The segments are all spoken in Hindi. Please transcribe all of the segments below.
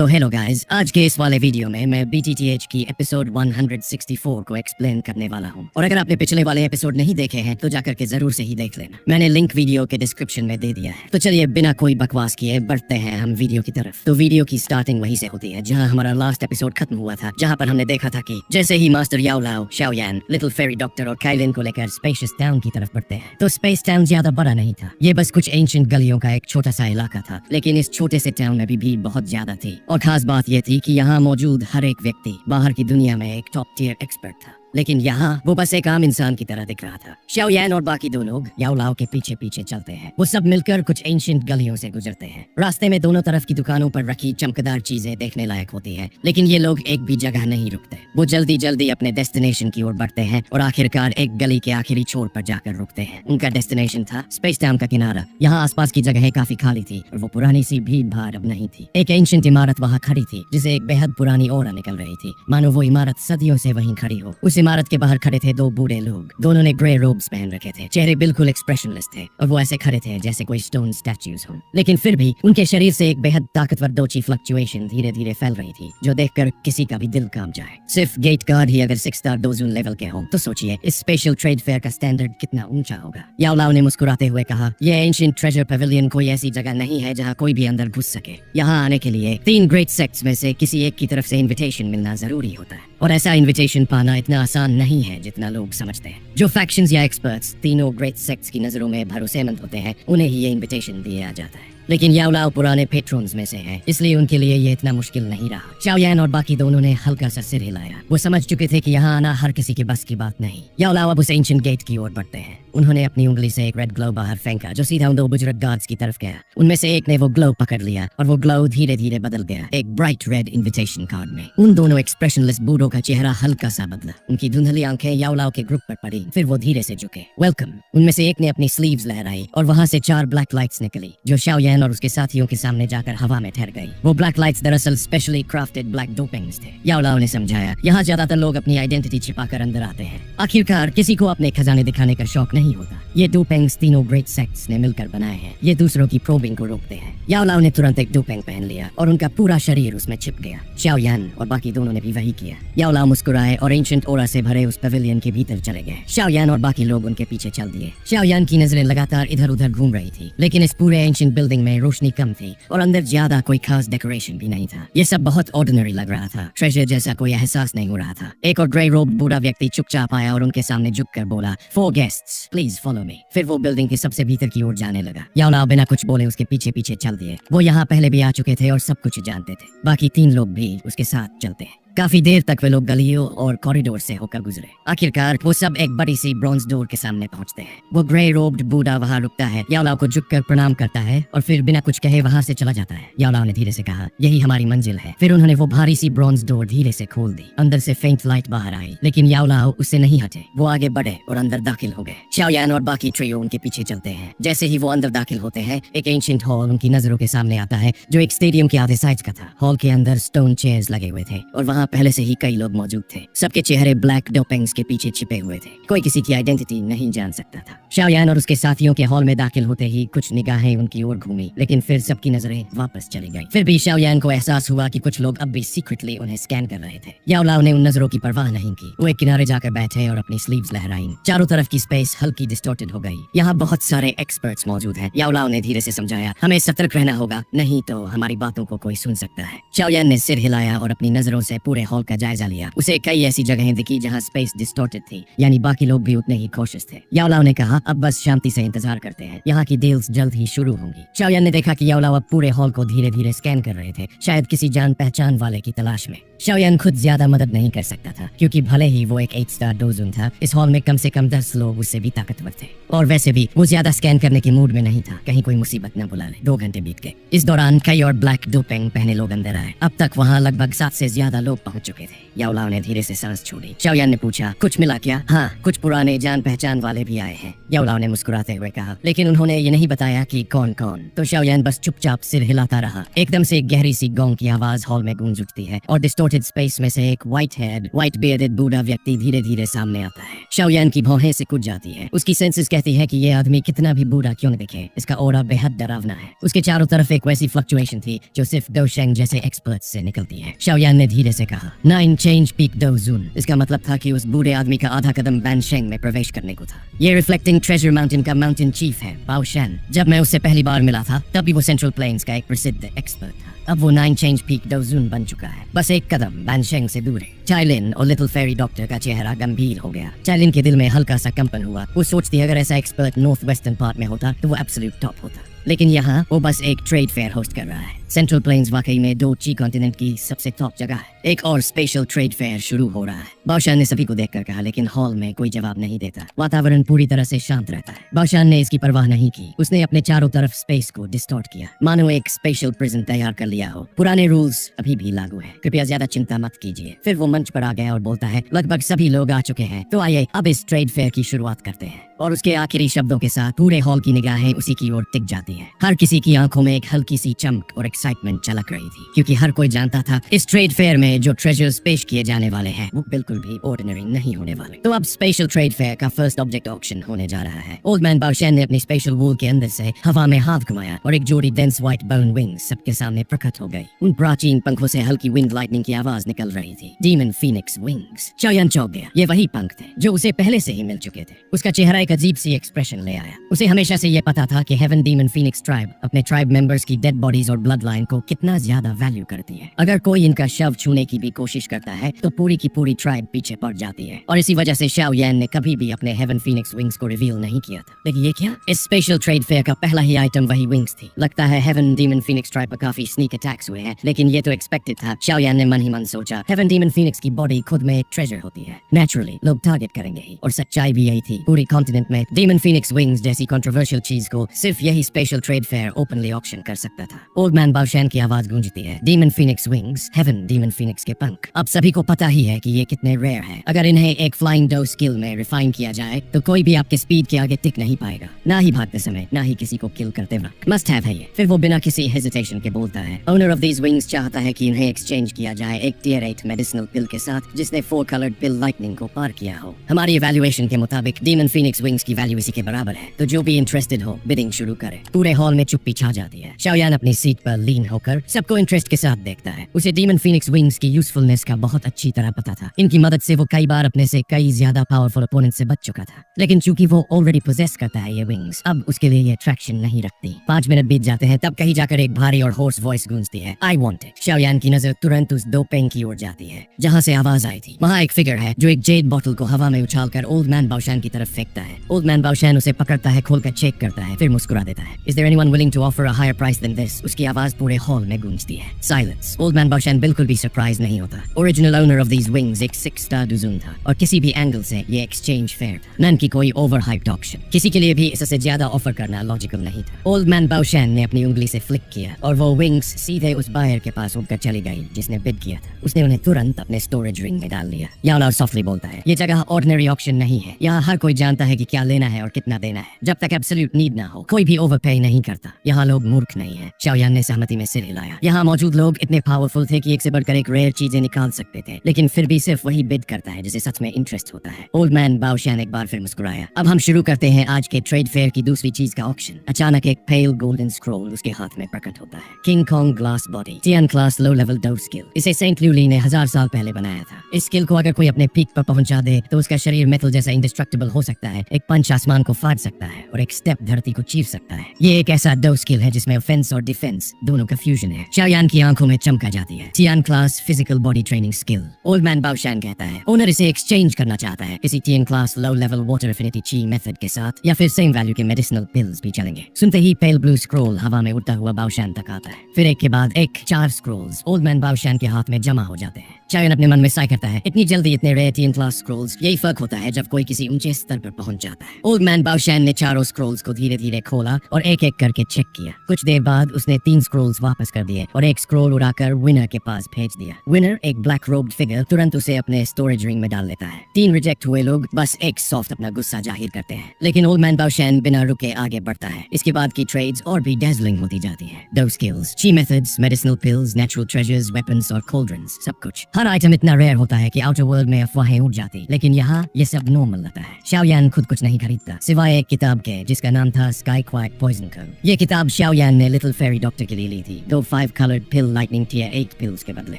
तो हेलो गाइस, आज के इस वाले वीडियो में मैं BTTH की एपिसोड 164 को एक्सप्लेन करने वाला हूँ। और अगर आपने पिछले वाले एपिसोड नहीं देखे हैं तो जाकर के जरूर से ही देख लेना, मैंने लिंक वीडियो के डिस्क्रिप्शन में दे दिया है। तो चलिए बिना कोई बकवास किए बढ़ते हैं हम वीडियो की तरफ। तो वीडियो की स्टार्टिंग वहीं से होती है जहाँ हमारा लास्ट एपिसोड खत्म हुआ था, जहाँ पर हमने देखा था कि जैसे ही मास्टर याओ लाओ, शाओयान, लिटिल फेरी डॉक्टर और काइलिन को लेकर स्पेशियस टाउन की तरफ बढ़ते हैं तो स्पेस टाउन ज्यादा बड़ा नहीं था, ये बस कुछ एंशिएंट गलियों का एक छोटा सा इलाका था। लेकिन इस छोटे से टाउन में भी भीड़ बहुत ज्यादा थी और खास बात यह थी कि यहाँ मौजूद हर एक व्यक्ति बाहर की दुनिया में एक टॉप टियर एक्सपर्ट था, लेकिन यहाँ वो बस एक आम इंसान की तरह दिख रहा था। शाओयान और बाकी दो लोग याओ लाओ के पीछे पीछे चलते हैं। वो सब मिलकर कुछ एंशिएंट गलियों से गुजरते हैं। रास्ते में दोनों तरफ की दुकानों पर रखी चमकदार चीजें देखने लायक होती हैं, लेकिन ये लोग एक भी जगह नहीं रुकते। वो जल्दी जल्दी अपने डेस्टिनेशन की ओर बढ़ते हैं और आखिरकार एक गली के आखिरी छोर पर जाकर रुकते हैं। उनका डेस्टिनेशन था स्पेस टाउन का किनारा। यहाँ आसपास की जगह काफी खाली थी और वो पुरानी सी भीड़ भाड़ अब नहीं थी। एक एंशिएंट इमारत वहाँ खड़ी थी जिसे एक बेहद पुरानी ओरा निकल रही थी, मानो वो इमारत सदियों से वहीं खड़ी हो। उस इमारत के बाहर खड़े थे दो बूढ़े लोग। दोनों ने ग्रे रोब्स पहन रखे थे, चेहरे बिल्कुल एक्सप्रेशनलेस थे और वो ऐसे खड़े थे जैसे कोई स्टोन स्टैच्यूज हो। लेकिन फिर भी उनके शरीर से एक बेहद ताकतवर डोची फ्लक्चुएशन धीरे धीरे फैल रही थी जो देखकर किसी का भी दिल कांप जाए। सिर्फ गेट गार्ड ही अगर 6 स्टार डोजून लेवल के हो तो सोचिए इस स्पेशल ट्रेड फेयर का स्टैंडर्ड कितना ऊंचा होगा। याओ लाओ ने मुस्कुराते हुए कहा, ये एंशिएंट ट्रेजर पवेलियन कोई ऐसी जगह नहीं है जहाँ कोई भी अंदर घुस सके। यहाँ आने के लिए 3 ग्रेट सेक्ट्स में से किसी एक की तरफ से इन्विटेशन मिलना जरूरी होता है और ऐसा इन्विटेशन पाना इतना आसान नहीं है जितना लोग समझते हैं। जो फैक्शंस या एक्सपर्ट्स तीनों ग्रेट सेक्ट्स की नजरों में भरोसेमंद होते हैं उन्हें ही ये इन्विटेशन दिया जाता है। लेकिन याओ लाओ पुराने पेट्रोन्स में से हैं, इसलिए उनके लिए ये इतना मुश्किल नहीं रहा। शाओयान और बाकी दोनों ने हल्का सा सिर हिलाया। वो समझ चुके थे कि यहाँ आना हर किसी के बस की बात नहीं। याओ लाओ अब उस एंशिएंट गेट की ओर बढ़ते हैं। उन्होंने अपनी उंगली से एक रेड ग्लो बाहर फेंका जो सीधा उन 2 बुजुर्ग गार्ड्स की तरफ गया। उनमें से एक ने वो ग्लो पकड़ लिया और वो ग्लो धीरे धीरे बदल गया एक ब्राइट रेड इन्विटेशन कार्ड में। उन दोनों एक्सप्रेशनलेस बूढ़ों का चेहरा हल्का सा बदला, उनकी धुंधली आंखें याओ लाओ के ग्रुप पर पड़ी, फिर वो धीरे से झुके। वेलकम। उनमें से एक ने अपनी स्लीव्स लहराई और वहां से 4 ब्लैक लाइट्स निकली जो शाओयान और उसके साथियों के सामने जाकर हवा में ठहर गई। वो ब्लैक लाइट्स दरअसल स्पेशली क्राफ्टेड ब्लैक डोपिंग्स थे। याओ लाओ ने समझाया, यहाँ ज्यादातर लोग अपनी आइडेंटिटी छिपाकर अंदर आते हैं। आखिरकार किसी को अपने खजाने दिखाने का शौक नहीं होता। ये डोपिंग्स तीनों ग्रेट सेक्ट्स ने मिलकर बनाए हैं। ये दूसरों की प्रोबिंग को रोकते हैं। याओ लाओ ने तुरंत एक डोपिंग पहन लिया और उनका पूरा शरीर उसमें छिप गया। शाओयान और बाकी दोनों ने भी वही किया। याओ लाओ मुस्कुराए और एंशिएंट ओरा से भरे उस पवेलियन के भीतर चले गए। शाओयान और बाकी लोग उनके पीछे चल दिए। शाओयान की नजरें लगातार इधर उधर घूम रही थी, लेकिन इस पूरे एंशिएंट बिल्डिंग में रोशनी कम थी और अंदर ज्यादा कोई खास डेकोरेशन भी नहीं था। ये सब बहुत ऑर्डिनरी लग रहा था। ट्रेजर जैसा कोई एहसास नहीं हो रहा था। एक और ग्रे रोब बूढ़ा व्यक्ति चुपचाप आया और उनके सामने झुककर बोला, 4 गेस्ट्स प्लीज फॉलो मी। फिर वो बिल्डिंग के सबसे भीतर की ओर जाने लगा। याओ लाओ बिना कुछ बोले उसके पीछे पीछे चल दिए। वो यहाँ पहले भी आ चुके थे और सब कुछ जानते थे। बाकी 3 लोग भी उसके साथ चलते हैं। काफी देर तक वे लोग गलियों और कॉरिडोर से होकर गुजरे। आखिरकार वो सब एक बड़ी सी ब्रॉन्ज डोर के सामने पहुंचते हैं। वो ग्रे रोब्ड बूढ़ा वहां रुकता है, याओ लाओ को झुककर प्रणाम करता है और फिर बिना कुछ कहे वहां से चला जाता है। याओ लाओ ने धीरे से कहा, यही हमारी मंजिल है। फिर उन्होंने वो भारी सी ब्रॉन्ज डोर धीरे से खोल दी। अंदर से फेंट लाइट बाहर आई, लेकिन याओ लाओ उससे नहीं हटे। वो आगे बढ़े और अंदर दाखिल हो गए। शाओयान और बाकी ट्रियो उनके पीछे चलते हैं। जैसे ही वो अंदर दाखिल होते हैं एक एंशिएंट हॉल उनकी नजरों के सामने आता है जो एक स्टेडियम के आधे साइज का था। हॉल के अंदर स्टोन चेयर्स लगे हुए थे और वहाँ पहले से ही कई लोग मौजूद थे। सबके चेहरे ब्लैक डोपिंग्स के पीछे छिपे हुए थे। कोई किसी की आइडेंटिटी नहीं जान सकता था। शाओयान और उसके साथियों के हॉल में दाखिल होते ही कुछ निगाहें उनकी ओर घूमी, लेकिन फिर सबकी नजरें वापस चली गईं। फिर भी शाओयान को एहसास हुआ कि कुछ लोग अब भी सीक्रेटली उन्हें स्कैन कर रहे थे। याओ लाओ ने उन नजरों की परवाह नहीं की। वो एक किनारे जाकर बैठे और अपनी स्लीव्स लहराई। चारों तरफ की स्पेस हल्की डिस्टॉर्टेड हो गई। यहाँ बहुत सारे एक्सपर्ट्स मौजूद हैं। याओ लाओ ने धीरे से समझाया, हमें सतर्क रहना होगा, नहीं तो हमारी बातों को कोई सुन सकता है। शाओयान ने सिर हिलाया और अपनी नजरों से पूरे हॉल का जायजा लिया। उसे कई ऐसी जगहें दिखी जहां स्पेस डिस्टॉर्टेड थी, यानी बाकी लोग भी उतने ही कोशिश थे। याओ लाओ ने कहा, अब बस शांति से इंतजार करते हैं, यहाँ की डील्स जल्द ही शुरू होंगी। शाओयान ने देखा कि याओ लाओ अब पूरे हॉल को धीरे धीरे स्कैन कर रहे थे, शायद किसी जान पहचान वाले की तलाश में। शाओयान खुद ज्यादा मदद नहीं कर सकता था क्योंकि भले ही वो एक 8 स्टार डोजून था, इस हॉल में कम से कम 10 लोग उससे भी ताकतवर थे और वैसे भी वो ज्यादा स्कैन करने के मूड में नहीं था, कहीं कोई मुसीबत न बुला ले। 2 घंटे बीत गए। इस दौरान कई और ब्लैक डोपिंग पहने लोग अंदर आए। अब तक वहाँ लगभग 7 से ज्यादा लोग पहुंच चुके थे। याओ लाओ ने धीरे से सांस छोड़ी। शाओयान ने पूछा, कुछ मिला क्या? हाँ, कुछ पुराने जान पहचान वाले भी आए हैं, याओ लाओ ने मुस्कुराते हुए कहा, लेकिन उन्होंने ये नहीं बताया कि कौन कौन। तो शाओयान बस चुपचाप सिर हिलाता रहा। एकदम से एक गहरी सी गोंग की आवाज हॉल में गूंज उठती है और डिस्टॉर्टेड स्पेस में से एक व्हाइट बियर्डेड बूढ़ा व्यक्ति धीरे धीरे सामने आता है। शाओयान की भौहें सिकुड़ जाती है। उसकी सेंसेस कहती है कि ये आदमी कितना भी बूढ़ा क्यों न दिखे, इसका ऑरा बेहद डरावना है। उसके चारों तरफ एक वैसी फ्लक्चुएशन थी जो सिर्फ डोशेंग जैसे एक्सपर्ट से निकलती है। शाओयान ने धीरे से कहा, 9 चेंज पीक डो जून। इसका मतलब था कि उस बूढ़े आदमी का आधा कदम बैनशेंग में प्रवेश करने को था। ये रिफ्लेक्टिंग ट्रेजर माउंटेन का माउंटेन चीफ है, बाओ शैन। जब मैं उससे पहली बार मिला था तब भी वो सेंट्रल प्लेन्स का एक प्रसिद्ध एक्सपर्ट था। अब वो 9 चेंज पीक डो जून बन चुका है, बस एक कदम बैनशेंग से दूर है। चाइलिन और लिटिल फेरी डॉक्टर का चेहरा गंभीर हो गया। चाइलिन के दिल में हल्का सा कंपन हुआ। वो सोचती अगर ऐसा एक्सपर्ट नॉर्थ वेस्टर्न पार्ट में होता तो वो एब्सोल्यूट टॉप होता, लेकिन यहाँ वो बस एक ट्रेड फेयर होस्ट कर रहा है। सेंट्रल प्लेन्स वाकई में 2 ची कॉन्टिनेंट की सबसे टॉप जगह है। एक और स्पेशल ट्रेड फेयर शुरू हो रहा है। बाओशान ने सभी को देखकर कहा, लेकिन हॉल में कोई जवाब नहीं देता। वातावरण पूरी तरह से शांत रहता है। बाओशान ने इसकी परवाह नहीं की। उसने अपने चारों तरफ स्पेस को डिस्टॉर्ट किया, मानो एक स्पेशल प्रिजन तैयार कर लिया हो। पुराने रूल्स अभी भी लागू है, कृपया ज्यादा चिंता मत कीजिए। फिर वो मंच पर आ गया और बोलता है, लगभग सभी लोग आ चुके हैं, तो आइए अब इस ट्रेड फेयर की शुरुआत करते हैं। और उसके आखिरी शब्दों के साथ पूरे हॉल की निगाहें उसी की ओर टिक जाती हैं। हर किसी की आंखों में एक हल्की सी चमक और एक्साइटमेंट झलक रही थी, क्योंकि हर कोई जानता था इस ट्रेड फेयर में जो ट्रेजर्स पेश किए जाने वाले हैं वो बिल्कुल भी ऑर्डिनरी नहीं होने वाले। तो अब स्पेशल ट्रेड फेयर का फर्स्ट ऑब्जेक्ट ऑक्शन होने जा रहा है। ओल्ड मैन बाओशैन ने अपनी स्पेशल वूल के अंदर से हवा में हाथ घुमाया और एक जोड़ी डेंस व्हाइट बोन विंग्स सबके सामने प्रकट हो गई। उन प्राचीन पंखों से हल्की विंड लाइटनिंग की आवाज निकल रही थी, डीमन फीनिक्स विंग्स। शाओयान चौंक गया। ये वही पंख थे जो उसे पहले से ही मिल चुके थे। उसका चेहरा एक अजीब सी एक्सप्रेशन ले आया। उसे हमेशा से ये पता था कि हेवन डीमन फीनिक्स ट्राइब अपने ट्राइब मेंबर्स की डेड बॉडीज और ब्लड लाइन को कितना ज्यादा वैल्यू करती है। अगर कोई इनका शव छूने की भी कोशिश करता है तो पूरी की पूरी ट्राइब पीछे पड़ जाती है। और इसी वजह से शाओयान ने कभी भी अपने हेवन फीनिक्स विंग्स को रिवील नहीं किया था। लेकिन ये क्या? इस स्पेशल ट्रेड फेयर का पहला ही आइटम वही विंग्स थी। लगता है हेवन डीमन फीनिक्स ट्राइब पर काफी स्नीक अटैक्स हुए हैं, लेकिन ये तो एक्सपेक्टेड था। शाओयान ने मन ही मन सोचा, हेवन डीमन फीनिक्स की बॉडी खुद में एक ट्रेजर होती है, नेचुरली लोग टारगेट करेंगे ही। और सच्चाई भी यही थी। पूरी कॉन्टिनेंट में डीमन फीनिक्स विंग्स जैसी कंट्रोवर्शियल चीज को सिर्फ यही special trade fair openly auction कर सकता था। ओल्ड मैन बाओशैन की आवाज गूंजती है, demon phoenix wings, heaven demon phoenix के पंख। अब सभी को पता ही है कि ये कितने रेयर हैं। अगर इन्हें एक फ्लाइंग डो स्किल में रिफाइन किया जाए तो कोई भी आपके स्पीड के आगे टिक नहीं पाएगा, ना ही भागते समय, ना ही किसी को किल करते वक्त। मस्ट हैव है ये। फिर वो बिना किसी हेजिटेशन के बोलता है, ओनर ऑफ दीज विंग्स चाहता है कि इन्हें एक्सचेंज किया जाए एक टियर 8 मेडिसिनल पिल के साथ जिसने 4 कलर्ड पिल लाइटनिंग को पार किया हो। हमारी इवैल्यूएशन के मुताबिक डीमन फीनिक्स विंग्स की वैल्यू इसी के बराबर है, तो जो भी इंटरेस्टेड हो बिडिंग शुरू करे। पूरे हॉल में चुप्पी छा जाती है। शाओयान अपनी सीट पर लीन होकर सबको इंटरेस्ट के साथ देखता है। उसे डीमन फीनिक्स विंग्स की यूजफुलनेस का बहुत अच्छी तरह पता था। इनकी मदद से वो कई बार अपने से कई ज्यादा पावरफुल ओपोनेंट से बच चुका था, लेकिन चूंकि वो ऑलरेडी पोजेस करता है ये विंग्स, अब उसके लिए ये अट्रैक्शन नहीं रखती। 5 मिनट बीत जाते हैं, तब कहीं जाकर एक भारी और होर्स वॉइस गूंजती है, आई वांट इट। शाओयान की नजर तुरंत उस दो पेन की ओर जाती है जहाँ से आवाज आई थी। वहाँ एक फिगर है जो एक जेड बॉटल को हवा में उछालकर ओल्ड मैन बाओशैन की तरफ फेंकता है। ओल्ड मैन बाओशैन उसे पकड़ता है, खोलकर चेक करता है, फिर मुस्कुरा देता है। Is there anyone willing to offer a higher price than this? उसकी आवाज पूरे हॉल में गूंजती है। Silence. ओल्ड मैन बाओशैन बिल्कुल भी सरप्राइज नहीं होता। Original owner of these wings एक 6 स्टार डुजून था और किसी भी एंगल से ये एक्सचेंज फेयर था, न कि कोई ओवर हाइप्ड ऑक्शन। किसी के लिए भी इससे ज्यादा ऑफर करना लॉजिकल नहीं था। ओल्ड मैन बाओशैन ने अपनी उंगली से फ्लिक किया और वो विंग्स सीधे उस बायर के पास उड़कर चली गई जिसने बिड किया था। उसने उन्हें तुरंत अपने स्टोरेज रिंग में डाल लिया। याना सॉफ्टली बोलता है, ये जगह ऑर्डिनरी ऑक्शन नहीं है। यहाँ हर कोई जानता है कि क्या लेना है और कितना देना है। जब तक एब्सोल्यूट नीड ना हो कोई भी ओवरपे नहीं करता। यहाँ लोग मूर्ख नहीं है। शाओयान ने सहमति में सिर हिलाया। यहाँ मौजूद लोग इतने पावरफुल थे कि एक से बढ़कर एक रेयर चीजें निकाल सकते थे, लेकिन फिर भी सिर्फ वही बिड करता है जिसे सच में इंटरेस्ट होता है। ओल्ड मैन बाओशैन एक बार फिर मुस्कुराया। अब हम शुरू करते हैं आज के ट्रेड फेयर की दूसरी चीज का ऑक्शन। अचानक एक पेल गोल्डन स्क्रोल उसके हाथ में प्रकट होता है। King Kong glass body, tian class low level डो स्किल। इसे सेंट ल्यूली ने 1000 साल पहले बनाया था। इस स्किल को अगर कोई अपने पीक पर पहुंचा दे तो उसका शरीर मेटल जैसा इंडिस्ट्रक्टिबल हो सकता है, एक पंच आसमान को फाड़ सकता है और एक स्टेप धरती को चीर सकता है। ये एक ऐसा डो स्किल है जिसमें ऑफेंस और डिफेंस दोनों का फ्यूजन है। शाओयान की आंखों में चमक आ जाती है। Tian class physical body training skill. Old man Baoshan कहता है, ओनर इसे एक्सचेंज करना चाहता है किसी tian class low level water affinity chi method के साथ, या फिर सेम वैल्यू के मेडिसिनल पिल्स भी चलेंगे। सुनते ही पेल ब्लू स्क्रोल हवा में उड़ता हुआ बाओशैन तक आता है। फिर एक के बाद एक 4 स्क्रोल्स ओल्ड मैन बाओशैन के हाथ में जमा हो जाते हैं। शाओयान अपने मन में साय करता है, इतनी जल्दी इतने रेयर टियन क्लास स्क्रोल्स, यही फर्क होता है जब कोई किसी ऊंचे स्तर पर पहुंच जाता है। ओल्ड मैन बाओशैन ने चारों स्क्रोल्स को धीरे धीरे खोला और एक एक करके चेक किया। कुछ देर बाद उसने 3 स्क्रोल्स वापस कर दिए और एक स्क्रोल उड़ाकर विनर के पास भेज दिया। विनर, एक ब्लैक रोब्ड फिगर, तुरंत उसे अपने स्टोरेज रिंग में डाल लेता है। 3 रिजेक्ट हुए लोग बस एक सॉफ्ट अपना गुस्सा जाहिर करते हैं, लेकिन ओल्ड मैन बाओशैन बिना रुके आगे बढ़ता है। इसके बाद की ट्रेड्स और भी डेजलिंग होती जाती है। डो स्किल्स, ची methods, medicinal pills, natural treasures, weapons और कोल्ड्रंस, सब कुछ। हर हर आइटम इतना रेयर होता है कि आउटर वर्ल्ड में अफवाहें उड़ जाती, लेकिन यहाँ ये सब नॉर्मल लगता है। शाओयान खुद कुछ नहीं खरीदता सिवाय एक किताब के जिसका नाम था स्काई क्वाक पॉइजन कोड। ये किताब शाओयान ने लिटिल फेरी डॉक्टर के लिए ली थी, 2 5 coloured pill lightning tier 8 pills के बदले।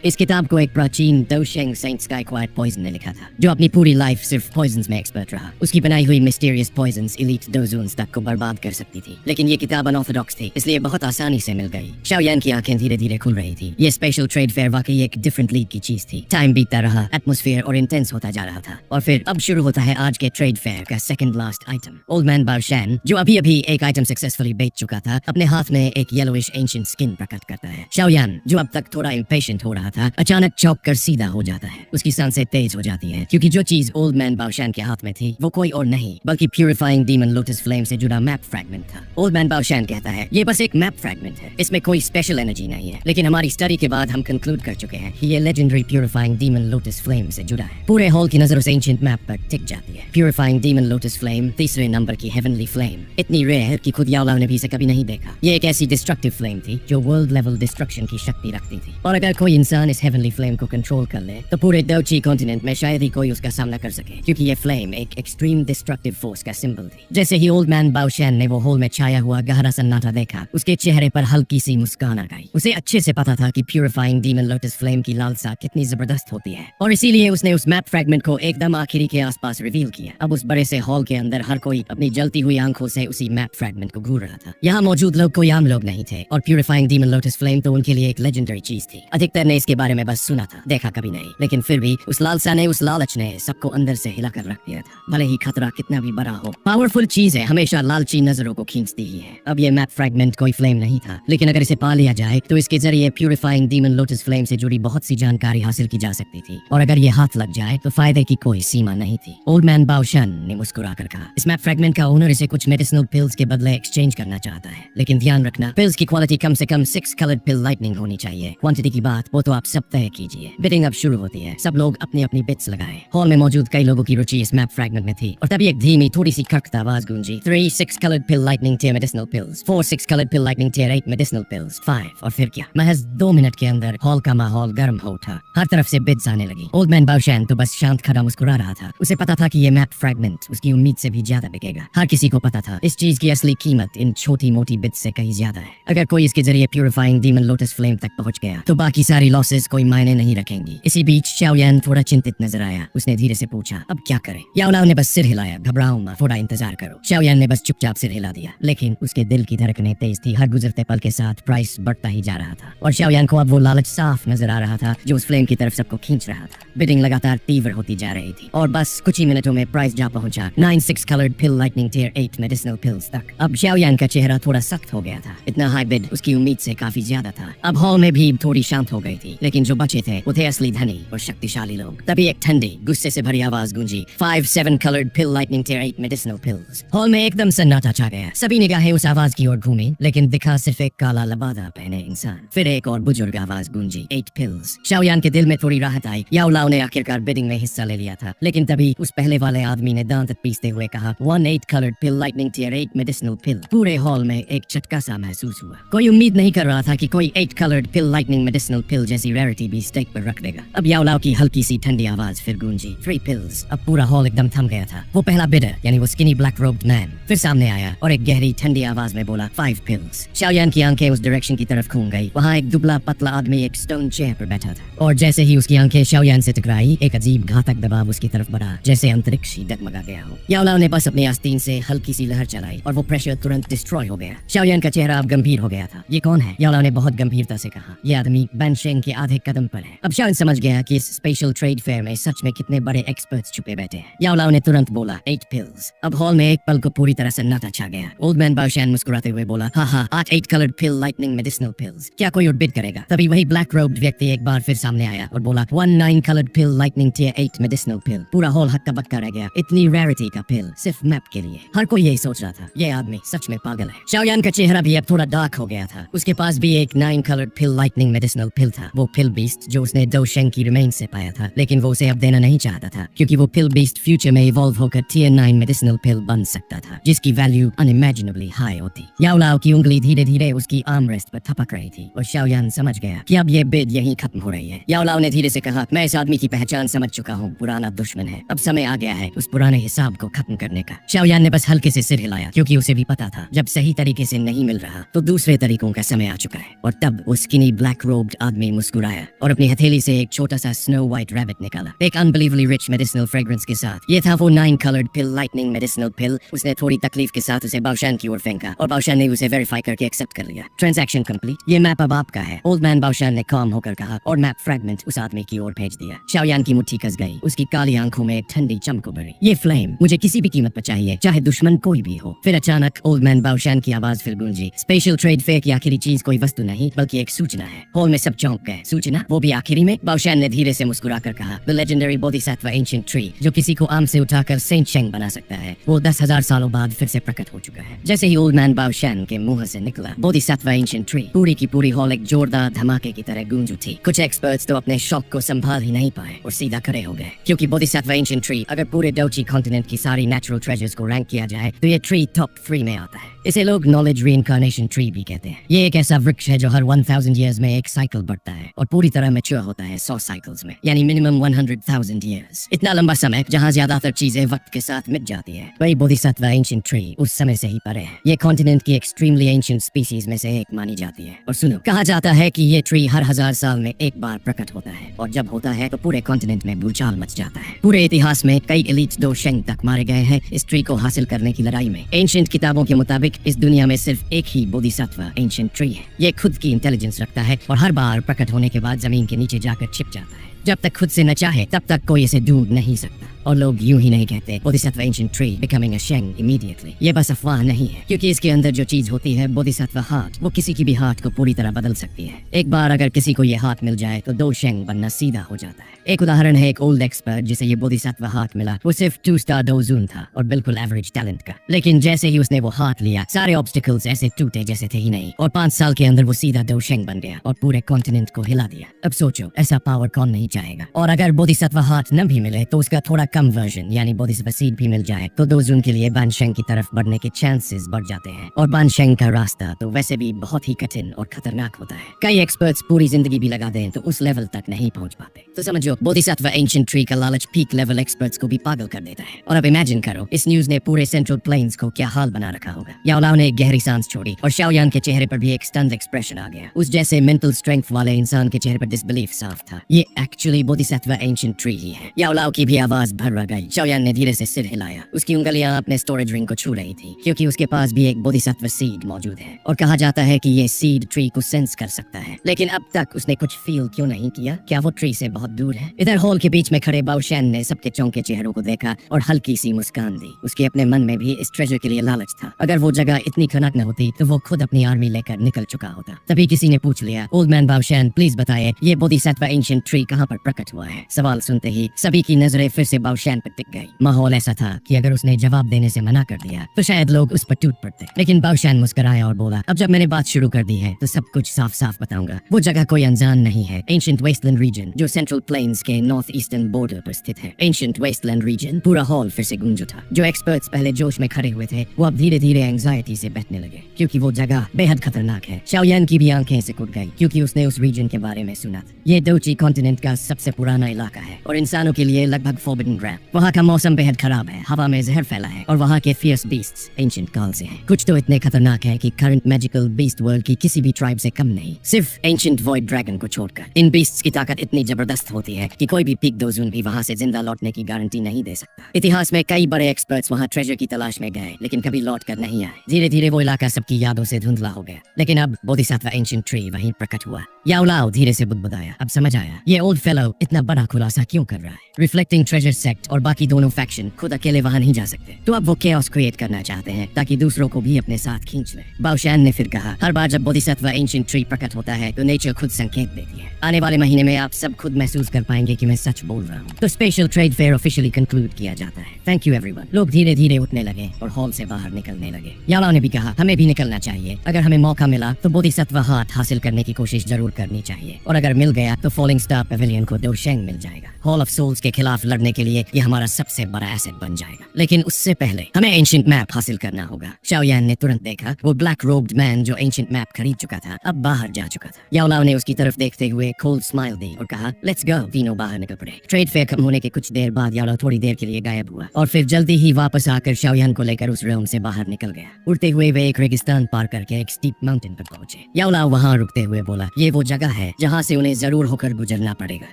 इस किताब को एक प्राचीन दोशेंग सेंट स्काई क्वाक पॉइजन ने लिखा था, जो अपनी पूरी लाइफ सिर्फ पॉइजन्स में एक्सपर्ट रहा। उसकी बनाई हुई मिस्टीरियस पॉइजन्स एलीट डोजून्स तक को बर्बाद कर सकती थी, लेकिन ये किताब अनऑर्थोडॉक्स थी, इसलिए बहुत आसानी से मिल गई। शाओयान की आंखें धीरे धीरे खुल रही थी। ये स्पेशल ट्रेड फेयर वाकई एक डिफरेंट लीग की चीज थी। टाइम बीतता रहा, एटमॉस्फेयर और इंटेंस होता जा रहा था, और फिर अब शुरू होता है आज के ट्रेड फेयर का second last item. Old man Baoshan, जो अभी अभी एक आइटम सक्सेसफुली बेच चुका था, अपने हाथ में एक येलोइश एंशिएंट स्किन प्रकट करता है। शाओयान, जो अब तक थोड़ा इम्पेशेंट हो रहा था, अचानक चौंक कर सीधा हो जाता है। उसकी सांसें तेज हो जाती हैं, क्योंकि जो चीज ओल्ड मैन बाओशैन के हाथ में थी वो कोई और नहीं बल्कि प्यूरिफाइंग डीमन लोटस फ्लेम से जुड़ा मैप फ्रैगमेंट था। ओल्ड मैन बाओशैन कहता है, ये बस एक मैप फ्रैगमेंट है, इसमें कोई स्पेशल एनर्जी नहीं है, लेकिन हमारी स्टडी के बाद हम कंक्लूड कर चुके हैं कि ये legendary purifying demon lotus flame से जुड़ा है। पूरे हॉल की नजर उस एंशिएंट मैप पर टिक जाती है। प्यूरिफाइंग डीमन लोटस फ्लेम, तीसरे नंबर की हेवनली फ्लेम, इतनी रेयर कि खुद याओ लाओ ने भी इसे कभी नहीं देखा। ये एक ऐसी डिस्ट्रक्टिव फ्लेम थी जो वर्ल्ड लेवल डिस्ट्रक्शन की शक्ति रखती थी, और अगर कोई इंसान इस हेवनली फ्लेम को कंट्रोल कर ले तो पूरे दोची कॉन्टिनेंट में शायद ही कोई उसका सामना कर सके, क्योंकि ये फ्लेम एक एक्सट्रीम डिस्ट्रक्टिव फोर्स का सिंबल थी। जैसे ही ओल्ड मैन बाओशैन ने वो हॉल में छाया हुआ गहरा सन्नाटा देखा, उसके चेहरे पर हल्की सी मुस्कान आ गई। उसे अच्छे से पता था कि प्यूरिफाइंग डीमन लोटस फ्लेम की लालसा कितनी जबरदस्त होती है, और इसीलिए उसने उस मैप फ्रैगमेंट को एकदम आखिरी के आसपास रिवील किया। अब उस बड़े से हॉल के अंदर हर कोई अपनी जलती हुई आंखों से उसी मैप फ्रैगमेंट को घूर रहा था। यहाँ मौजूद लोग कोई आम लोग नहीं थे, और प्यूरिफाइंग डीमन लोटस फ्लेम तो उनके लिए एक लेजेंडरी चीज थी। अधिकतर ने इसके बारे में बस सुना था, देखा कभी नहीं, लेकिन फिर भी उस लालसा ने, उस लालच ने सबको अंदर से हिला कर रख दिया था। भले ही खतरा कितना भी बड़ा हो, पावरफुल चीज है हमेशा लालची नजरों को खींचती ही है। अब ये मैप फ्रैगमेंट कोई फ्लेम नहीं था, लेकिन अगर इसे पा लिया जाए तो इसके जरिए प्यूरिफाइंग डीमन लोटस फ्लेम से जुड़ी बहुत सी जानकारी हासिल की जा सकती थी, और अगर ये हाथ लग जाए तो फायदे की कोई सीमा नहीं थी। ओल्ड मैन बाओशैन ने मुस्कुराकर कहा, इस मैप फ्रैगमेंट का ओनर इसे कुछ मेडिसिनल पिल्स के बदले एक्सचेंज करना चाहता है, लेकिन ध्यान रखना पिल्स की क्वालिटी कम से कम 6 कलर्ड पिल लाइटनिंग होनी चाहिए। क्वांटिटी की बात वो तो आप सब तय कीजिए। बिडिंग अब शुरू होती है, सब लोग अपनी अपनी बिट्स लगाए। हॉल में मौजूद कई लोगों की रुचि इस मैप फ्रैगमेंट में थी, और तभी एक धीमी थोड़ी सी खड़कता आवाज गूंजी, 3 6 coloured pill lightning tier medicinal pills, 4 6 coloured pill lightning tier 8 medicinal pills, 5। और फिर क्या, महज 2 मिनट के अंदर हॉल का माहौल गर्म हो उठा। हर तरफ से बिड्स आने लगी। ओल्ड मैन बाओशैन तो बस शांत खड़ा मुस्कुरा रहा था। उसे पता था कि ये मैप फ्रैगमेंट उसकी उम्मीद से भी ज्यादा बिकेगा। हर किसी को पता था इस चीज की असली कीमत इन छोटी मोटी बिट्स से कहीं ज्यादा है। अगर कोई इसके जरिए प्यूरिफाइंग डीमन लोटस फ्लेम तक पहुंच गया तो बाकी सारी लॉसेस कोई मायने नहीं रखेंगी। इसी बीच शाओयान थोड़ा चिंतित नजर आया। उसने धीरे से पूछा, अब क्या करें? याओ लाओ ने बस सिर हिलाया, घबराओ मत, थोड़ा इंतजार करो। शाओयान ने बस चुपचाप सिर हिला दिया, लेकिन उसके दिल की धड़कनें तेज थी। हर गुजरते पल के साथ प्राइस बढ़ता ही जा रहा था, और शाओयान को अब वो लालच साफ नजर आ रहा था जो उस फ्लेम की तरफ सबको खींच रहा था। बिडिंग लगातार तीव्र होती जा रही थी, और बस कुछ ही मिनटों में प्राइस जा पहुंचा 9 6 coloured pill lightning tier 8 medicinal pills तक। अब शाओयान का चेहरा थोड़ा सख्त हो गया था। इतना हाई बिड उसकी उम्मीद से काफी ज्यादा था। अब हॉल में भी थोड़ी शांत हो गई थी, लेकिन जो बचे थे वो थे असली धनी और शक्तिशाली लोग। तभी एक ठंडी गुस्से से भरी आवाज गूंजी, 5 7 coloured pill lightning tier 8 medicinal pills. Hall में एकदम सन्नाटा छा गया। सभी निगाहें उस आवाज की ओर घूमी, लेकिन दिखा सिर्फ एक काला लबादा पहने इंसान। फिर एक और बुजुर्ग आवाज गूंजी, 8 पिल्स। शाओयान के दिल में थोड़ी राहत आई। याओ लाओ ने आखिरकार बिडिंग में हिस्सा ले लिया था, लेकिन तभी उस पहले वाले आदमी ने दांत पीसते हुए कहा, 1 8 coloured pill lightning tier 8 medicinal पिल। पूरे हॉल में एक झटका सा महसूस हुआ। कोई उम्मीद नहीं कर रहा था कि कोई 8 कलर्ड पिल लाइटनिंग मेडिसिनल पिल जैसी रेयरिटी भी स्टेक पर रख देगा। अब याओ लाओ की हल्की सी ठंडी आवाज फिर गूंजी, 3 पिल्स। अब पूरा हॉल एकदम थम गया था। वो पहला बिडर यानी वो स्किनी ब्लैक रोब्ड मैन फिर सामने आया और एक गहरी ठंडी आवाज में बोला, 5 पिल्स। शाओयान की आंखें उस डायरेक्शन की तरफ घूम गई। वहाँ एक दुबला पतला आदमी एक स्टोन चेयर पर बैठा था, और जैसे ही उसकी आंखें शाओयान से टकराई, एक अजीब घातक दबाव उसकी तरफ बढ़ा, जैसे अंतरिक्ष ही डगमगा गया हो। याओ लाओ ने बस अपनी आस्तीन से हल्की सी लहर चलाई, और वो प्रेशर तुरंत डिस्ट्रॉय हो गया। शाओयान का चेहरा अब गंभीर हो गया था। ये कौन है? याओ लाओ ने बहुत गंभीरता से कहा, ये आदमी बैनशेंग के आधे कदम पर है। अब शाओयान समझ गया कि इस स्पेशल ट्रेड फेयर में सच में कितने बड़े एक्सपर्ट्स छुपे बैठे हैं। याओ लाओ ने तुरंत बोला, 8 पिल्स। अब हॉल में एक पल को पूरी तरह सन्नाटा छा गया। ओल्ड मैन बाओशैन मुस्कुराते हुए बोला, हाँ 8 coloured pill lightning medicinal pills. क्या कोई और बिड करेगा? तभी वही ब्लैक रोब्ड व्यक्ति एक बार फिर सामने आया और बोला, 1 9 coloured pill lightning tier 8 medicinal पिल। पूरा हॉल हक्का बक्का रह गया। इतनी रेयरिटी का पिल सिर्फ मैप के लिए। हर कोई यही सोच रहा था, ये आदमी सच में पागल है। शाओयान का चेहरा भी अब थोड़ा डार्क हो गया था। उसके पास भी एक 9 कलर्ड पिल लाइटनिंग मेडिसिनल पिल था, वो पिल बीस्ट जो उसने दोशेंग की रिमेन से पाया था, लेकिन वो उसे अब देना नहीं चाहता था, क्योंकि वो पिल बीस्ट फ्यूचर में इवॉल्व होकर टियर 9 मेडिसिनल पिल बन सकता था, जिसकी वैल्यू अनइमेजिनेबली हाई होती। याओ लाओ की उंगली धीरे धीरे उसकी आर्म रेस्ट पर थपक रही थी, और शाओयान समझ गया कि अब ये बिड यहीं खत्म हो रही है। याओ याओलाओ ने धीरे से कहा, मैं इस आदमी की पहचान समझ चुका हूँ, पुराना दुश्मन है। अब समय आ गया है उस पुराने हिसाब को खत्म करने का। शाओयान ने बस हल्के से सिर हिलाया, क्योंकि उसे भी पता था जब सही तरीके से नहीं मिल रहा तो दूसरे तरीकों का समय आ चुका है। और तब वो स्किनी ब्लैक रोब्ड आदमी मुस्कुराया और अपनी हथेली से एक छोटा सा स्नो व्हाइट रैबिट निकाला, एक अनबिलीवली रिच मेडिसिनल फ्रेग्रेंस के साथ। ये था वो 9 कलर्ड पिल, लाइटनिंग मेडिसिनल पिल। उसने थोड़ी तकलीफ के साथ उसे बाओशान की ओर फेंका और बाओशान ने उसे वेरीफाई करके एक्सेप्ट कर लिया। Transaction complete. ये मैप अब आपका है, ओल्ड मैन बाओशान ने काम होकर कहा और मैप फ्रेगमेंट उस आदमी की ओर भेज दिया। शाओयान की मुट्ठी कस गई, उसकी काली आंखों में ठंडी चमक उभरी। ये फ्लेम मुझे किसी भी कीमत पर चाहिए, चाहे दुश्मन कोई भी हो। फिर अचानक ओल्ड मैन बाओशान की आवाज फिर गूंजी, स्पेशल ट्रेड फेयर की आखिरी चीज कोई वस्तु नहीं बल्कि एक सूचना है। हॉल में सब चौंक गए। सूचना? वो भी आखिरी में? बाओशान ने धीरे से मुस्कुराकर कहा, the legendary Bodhisattva ancient tree, जो किसी को आम से उठाकर सेंट शेंग बना सकता है, वो 10,000 सालों बाद फिर से प्रकट हो चुका है। जैसे ही ओल्ड मैन बाओशान के मुंह से निकला बोधिसत्व एंशिएंट ट्री, पूरी की पूरी हॉल एक जोरदार धमाके की तरह गूंज उठी। कुछ एक्सपर्ट्स तो अपने शौक को संभाल ही नहीं पाए और सीधा खड़े हो गए, क्योंकि बोधिसत्व एंशिएंट ट्री अगर पूरे डोची कॉन्टिनेंट की सारी नेचुरल ट्रेजर्स को रैंक किया जाए तो ये ट्री टॉप 3 में आता है। इसे लोग नॉलेज रीइंकार्नेशन ट्री भी कहते हैं। ये एक ऐसा वृक्ष है जो हर 1000 ईयर्स में एक साइकिल बढ़ता है और पूरी तरह मैच्योर होता है 100 साइकिल्स में, यानी मिनिमम 100,000 ईयर्स। इतना लंबा समय जहाँ ज्यादातर चीजें वक्त के साथ मिट जाती है। वही बोधिसत्व एंशिएंट ट्री उस समय से ही परे है। ये कॉन्टिनेंट की एक्सट्रीमली एंशिएंट स्पीसीज में से एक मानी जाती है। और सुनो, कहा जाता है कि ये ट्री हर 1000 साल में एक बार प्रकट होता है और जब होता है तो पूरे कॉन्टिनेंट में भूचाल मच जाता है। पूरे इतिहास में कई एलीट दो शेंग तक मारे गए हैं इस ट्री को हासिल करने की लड़ाई में। एंशिएंट किताबों के मुताबिक इस दुनिया में सिर्फ एक ही बोधिसत्व एंशिएंट ट्री है। ये खुद की इंटेलिजेंस रखता है और हर बार प्रकट होने के बाद जमीन के नीचे जाकर छिप जाता है। जब तक खुद से न चाहे तब तक कोई इसे ढूंढ नहीं सकता। और लोग यूं ही नहीं कहते Bodhisattva ancient tree becoming a शेंग इमीडिएटली। ये बस अफवाह नहीं है, क्योंकि इसके अंदर जो चीज होती है बोधिसत्व हार्ट, वो किसी की भी हार्ट को पूरी तरह बदल सकती है। एक बार अगर किसी को ये हार्ट मिल जाए तो 2 शेंग बनना सीधा हो जाता है। एक उदाहरण है एक ओल्ड एक्सपर्ट जिसे ये बोधिसत्व हार्ट मिला। वो सिर्फ 2 स्टार डोजून था और बिल्कुल एवरेज टैलेंट का, लेकिन जैसे ही उसने वो हार्ट लिया सारे ऑब्स्टिकल्स ऐसे टूटे जैसे थे ही नहीं और 5 साल के अंदर वो सीधा 2 शेंग बन गया और पूरे कॉन्टिनेंट को हिला दिया। अब सोचो, ऐसा पावर कौन नहीं चाहेगा। और अगर बोधिसत्व हार्ट न भी मिले तो उसका थोड़ा कम वर्जन यानी बोधिसत्व सीड भी मिल जाए तो 2 जून के लिए बानशेंग की तरफ बढ़ने के चांसेस बढ़ जाते हैं। और बानशेंग का रास्ता तो वैसे भी बहुत ही कठिन और खतरनाक होता है। कई एक्सपर्ट्स पूरी जिंदगी भी लगा दें तो उस लेवल तक नहीं पहुंच पाते। तो समझो, बोधिसत्व एंशिएंट ट्री का लालच पीक लेवल एक्सपर्ट्स को भी पागल कर देता है। और अब इमेजिन करो, इस न्यूज ने पूरे सेंट्रल प्लेन्स को क्या हाल बना रखा होगा। याओलाओ ने एक गहरी सांस छोड़ी और शाओयान के चेहरे पर भी एक स्टन्ड एक्सप्रेशन आ गया। उस जैसे मेंटल स्ट्रेंथ वाले इंसान के चेहरे पर डिसबिलीफ साफ था। ये एक्चुअली बोधिसत्व एंशिएंट ट्री ही है। याओलाओ की भी आवाज भर आ गई। शाओयान ने धीरे से सिर हिलाया। उसकी उंगलियां अपने स्टोरेज रिंग को छू रही थी, क्योंकि उसके पास भी एक बोधिसत्व सीड मौजूद है और कहा जाता है कि ये सीड ट्री को सेंस कर सकता है। लेकिन अब तक उसने कुछ फील क्यों नहीं किया? क्या वो ट्री से बहुत दूर है? इधर हॉल के बीच में खड़े बाओशान ने सबके चौंके चेहरों को देखा और हल्की सी मुस्कान दी। उसके अपने मन में भी इस ट्रेजर के लिए लालच था। अगर वो जगह इतनी खनक न होती तो वो खुद अपनी आर्मी लेकर निकल चुका होता। तभी किसी ने पूछ लिया, ओल्ड मैन बाओशान, प्लीज बताइए ये बोधिसत्व एंशिएंट ट्री कहाँ पर प्रकट हुआ है? सवाल सुनते ही सभी की नजरें फिर से बाओशान पर टिक गई। माहौल ऐसा था कि अगर उसने जवाब देने से मना कर दिया तो शायद लोग उस पर टूट पड़ते। लेकिन बाओशान मुस्कुराया और बोला, अब जब मैंने बात शुरू कर दी है तो सब कुछ साफ साफ बताऊंगा। वो जगह कोई अनजान नहीं है। एंशिएंट वेस्टलैंड रीजन, जो सेंट्रल प्लेन्स के नॉर्थ ईस्टर्न बॉर्डर पर स्थित है। Ancient wasteland region. पूरा हॉल फिर से गूंज उठा। जो एक्सपर्ट्स पहले जोश में खड़े हुए थे वो अब धीरे धीरे एंजाइटी से बैठने लगे, क्योंकि वो जगह बेहद खतरनाक है। शाओयान की भी आंखें सिकुड़ गई, क्योंकि उसने उस रीजन के बारे में सुना था। ये डोची कॉन्टिनेंट का सबसे पुराना इलाका है और इंसानों के लिए लगभग फॉरबिडन ग्राउंड। वहाँ का मौसम बेहद खराब है, हवा में जहर फैला है और वहाँ के फियर्स बीस्ट्स एंशिएंट काल से हैं। कुछ तो इतने खतरनाक है कि करंट मैजिकल बीस्ट वर्ल्ड की किसी भी ट्राइब से कम नहीं, सिर्फ एंशिएंट वॉइड ड्रैगन को छोड़कर। इन बीस्ट्स की ताकत इतनी जबरदस्त होती है कि कोई भी पीक डोजून भी वहाँ से जिंदा लौटने की गारंटी नहीं दे सकता। इतिहास में कई बड़े एक्सपर्ट्स वहाँ ट्रेजर की तलाश में गए, लेकिन कभी लौट कर नहीं आए। धीरे धीरे वो इलाका सबकी यादों से धुंधला हो गया। लेकिन अब बोधिसत्व एंशिएंट ट्री वहीं प्रकट हुआ। याओलाओ धीरे से बुदबुदाया, अब समझ आया ये ओल्ड फेलो इतना बड़ा खुलासा क्यों कर रहा है। रिफ्लेक्टिंग ट्रेजर सेक्ट और बाकी दोनों फैक्शन खुद अकेले वहां नहीं जा सकते, तो अब वो केओस क्रिएट करना चाहते हैं ताकि दूसरों को भी अपने साथ खींच ले। बाओशान ने फिर कहा, हर बार जब बोधिसत्व एंशिएंट ट्री प्रकट होता है तो नेचर खुद संकेत देती है। आने वाले महीने में आप सब खुद महसूस कर पाएंगे कि मैं सच बोल रहा हूँ। तो special trade fair officially conclude किया जाता है। Thank you everyone. लोग धीरे धीरे उठने लगे और हॉल से बाहर निकलने लगे। याओलाओ ने भी कहा, हमें भी निकलना चाहिए। अगर हमें मौका मिला तो बोधिसत्व हार्ट हासिल करने की कोशिश जरूर करनी चाहिए, और अगर मिल गया तो फॉलिंग स्टार पेविलियन शाओलियन को डोशेंग मिल जाएगा। हॉल ऑफ सोल्स के खिलाफ लड़ने के लिए ये हमारा सबसे बड़ा एसेट बन जाएगा। लेकिन उससे पहले हमें एंशिएंट मैप हासिल करना होगा। शाओलियन ने तुरंत देखा वो ब्लैक रोब्ड मैन जो एंशिएंट मैप खरीद चुका था अब बाहर जा चुका था। याओलाओ ने उसकी तरफ देखते हुए कोल्ड स्माइल दी और कहा लेट्स गो। तीनों बाहर निकल पड़े। ट्रेड फेयर खत्म होने के कुछ देर बाद याओलाओ थोड़ी देर के लिए गायब हुआ और फिर जल्दी ही वापस आकर शाओलियन को लेकर उस realm से बाहर निकल गया। उड़ते हुए वे एक रेगिस्तान पार करके एक स्टीप माउंटेन पर पहुंचे। याओलाओ वहां रुकते हुए बोला ये वो जगह है जहां से उन्हें जरूर होकर गुजरना पड़ेगा।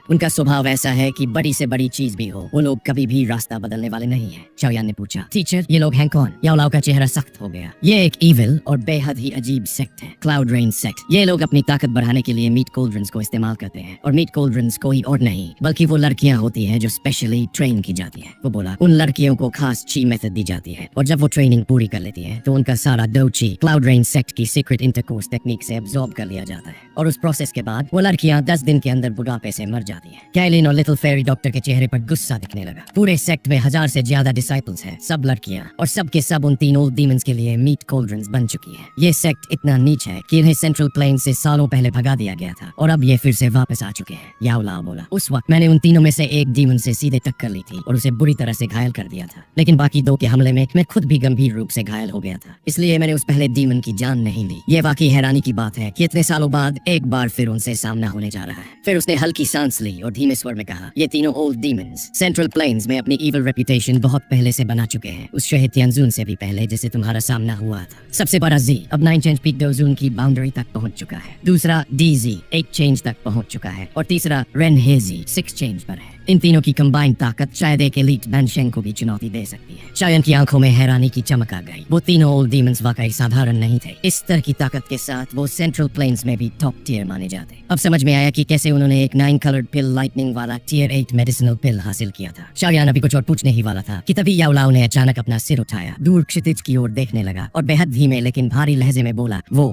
उनका स्वभाव ऐसा है कि बड़ी से बड़ी चीज भी हो वो लोग कभी भी रास्ता बदलने वाले नहीं है। शाओलियन ने पूछा टीचर ये लोग हैं कौन? याओलाओ का चेहरा सख्त हो गया। ये एक इविल और बेहद ही अजीब सेक्ट है, क्लाउड रेन सेक्ट। ये लोग अपनी ताकत बढ़ाने के लिए मीट कोल्ड्रंस को इस्तेमाल करते हैं और मीट कोल्ड्रंस कोई और नहीं बल्कि वो लड़कियां होती हैं जो स्पेशली ट्रेन की जाती है। वो बोला उन लड़कियों को खास ची मेथड दी जाती है और जब वो ट्रेनिंग पूरी कर लेती है तो उनका सारा डो ची क्लाउड रेन सेक्ट की सीक्रेट इंटरकोर्स टेक्निक से एब्जॉर्ब कर लिया जाता है और उस प्रोसेस के बाद वो लड़कियां 10 दिन के अंदर बुढ़ापे से मर जाती हैं। कैलिन और लिटिल फेरी डॉक्टर के चेहरे पर गुस्सा दिखने लगा। पूरे सेक्ट में 1000 से ज्यादा डिसाइपल्स हैं, सब लड़कियां और सब के सब उन 3 ओल्ड डीमंस के लिए मीट कोल्ड्रंस बन चुकी है। ये सेक्ट इतना नीच है कि इन्हें सेंट्रल प्लेन से सालों पहले भगा दिया गया था और अब ये फिर से वापस आ चुके हैं। याओलाओ बोला उस वक्त मैंने उन तीनों में से एक डीमन से सीधे टक्कर ली थी और उसे बुरी तरह से घायल कर दिया था, लेकिन बाकी 2 के हमले में मैं खुद भी गंभीर रूप से घायल हो गया था, इसलिए मैंने उस पहले डीमन की जान नहीं ली। ये वाकई हैरानी की बात है कि इतने सालों बाद एक बार फिर उनसे सामना होने जा रहा है। फिर उसने हल्की सांस ली और धीमे स्वर में कहा ये तीनों ओल्ड डीमंस सेंट्रल प्लेन्स में अपनी इविल रेपुटेशन बहुत पहले से बना चुके हैं, उस शहर तियानजुन से भी पहले जिसे तुम्हारा सामना हुआ था। सबसे बड़ा जी अब 9 चेंज पीक डोजून की बाउंड्री तक पहुंच चुका है। दूसरा डीजी 8 चेंज तक पहुंच चुका है और तीसरा रेनहेजी 6 चेंज पर है। इन तीनों की कंबाइंड ताकत शायद एक एलीट बैनशेंग को भी चुनौती दे सकती है। शायन की आंखों में हैरानी की चमक आ गई। वो तीनों ओल्ड डीमंस वाकई साधारण नहीं थे। इस तरह की ताकत के साथ वो सेंट्रल प्लेन्स में भी टॉप टियर माने जाते। अब समझ में आया कि कैसे उन्होंने एक 9 कलर्ड पिल लाइटनिंग वाला टियर 8 मेडिसिनल पिल हासिल किया था। शाओलियन अभी कुछ और पूछने ही वाला था कि तभी याओलाओ ने अचानक अपना सिर उठाया, दूर क्षितिज की ओर देखने लगा और बेहद धीमे लेकिन भारी लहजे में बोला वो